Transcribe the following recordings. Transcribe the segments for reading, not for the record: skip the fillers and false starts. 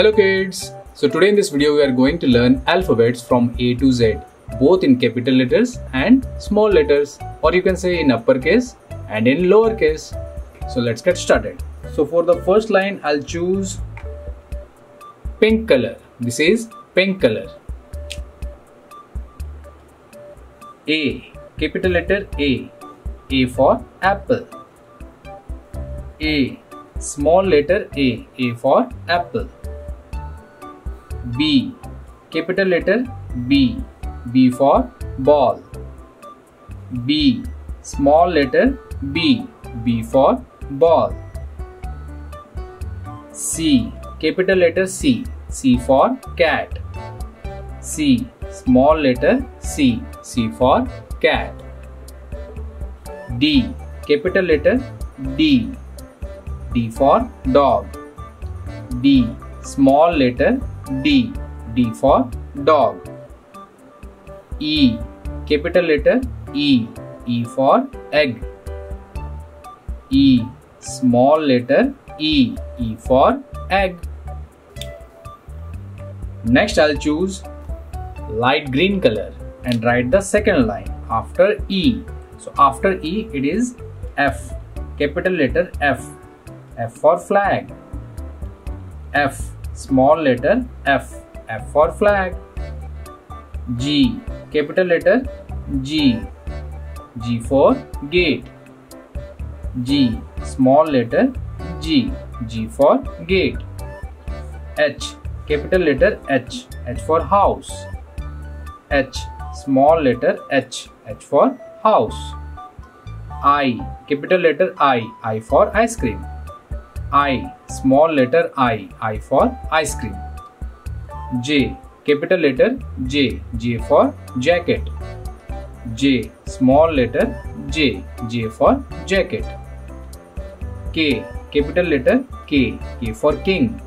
Hello kids! So today in this video we are going to learn alphabets from A to Z, both in capital letters and small letters, or you can say in uppercase and in lowercase. So let's get started. So for the first line I'll choose pink color. This is pink color. A, capital letter A. A for apple. A, small letter A. A for apple. B, capital letter B. B for ball. B, small letter B. B for ball. C, capital letter C. C for cat. C, small letter C. C for cat. D, capital letter D. D for dog. D, small letter D. D for dog. E, capital letter E. E for egg. E, small letter E. E for egg. Next I'll choose light green color and write the second line after E. So after E it is F, capital letter F. F for flag. F, small letter F. F for flag. G, capital letter G. G for gate. G, small letter G. G for gate. H, capital letter H. H for house. H, small letter H. H for house. I, capital letter I. I for ice cream. I, small letter I. I for ice cream. J, capital letter J. J for jacket. J, small letter J. J for jacket. K, capital letter K. K for king.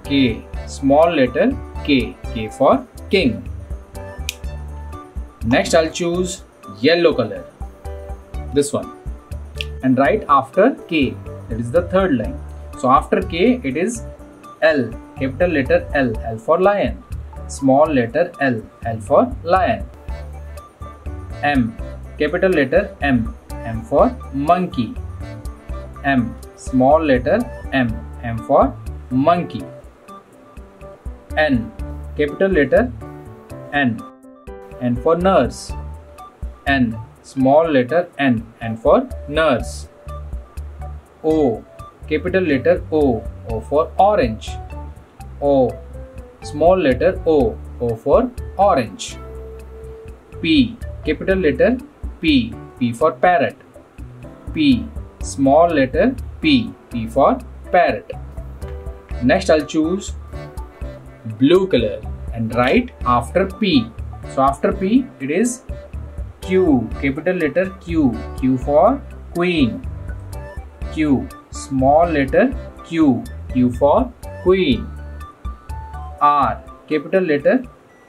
K, small letter K. K for king. Next I'll choose yellow color. This one. And write after K. That is the third line. So after K it is L, capital letter L. L for lion. Small letter L. L for lion. M, capital letter M. M for monkey. M, small letter M. M for monkey. N, capital letter N. N for nurse. N, small letter N. N for nurse. O, capital letter O. O for orange. O, small letter O. O for orange. P, capital letter P. P for parrot. P, small letter P. P for parrot. Next I'll choose blue color and write after P. So after P it is Q, capital letter Q. Q for queen. Q, small letter Q. Q for queen. R, capital letter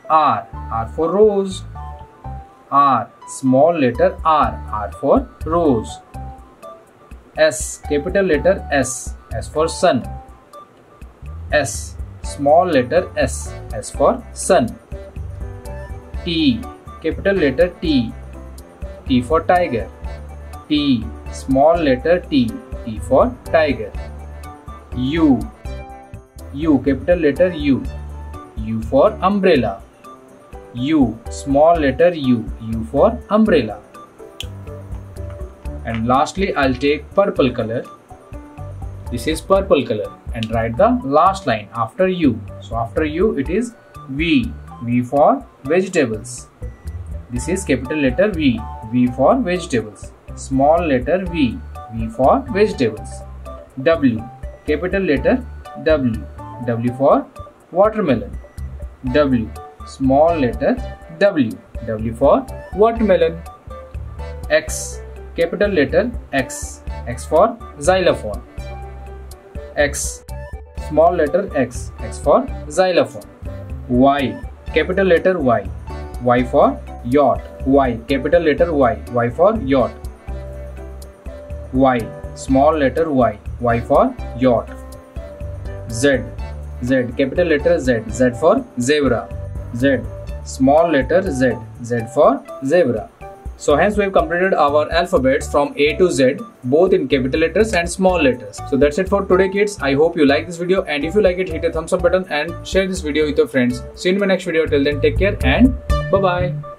R. R for rose. R, small letter R. R for rose. S, capital letter S. S for sun. S, small letter S. S for sun. T, capital letter T. T for tiger. T, small letter T. T for tiger. U, U, capital letter U. U for umbrella. U, small letter U. U for umbrella. And lastly I'll take purple color. This is purple color and write the last line after U. So after U it is V. V for vegetables. This is capital letter V. V for vegetables. Small letter V. V for vegetables. W, capital letter W. W for watermelon. W, small letter W. W for watermelon. X, capital letter X. X for xylophone. X, small letter X. X for xylophone. Y, capital letter Y. Y for yacht. Y, capital letter Y. Y for yacht. Y, small letter Y. Y for yacht. Z, Z, capital letter Z, Z for zebra. Z, small letter Z, Z for zebra. So hence we have completed our alphabets from A to Z, both in capital letters and small letters. So that's it for today, kids. I hope you like this video, and if you like it, hit the thumbs up button and share this video with your friends. See you in my next video. Till then, take care and bye bye.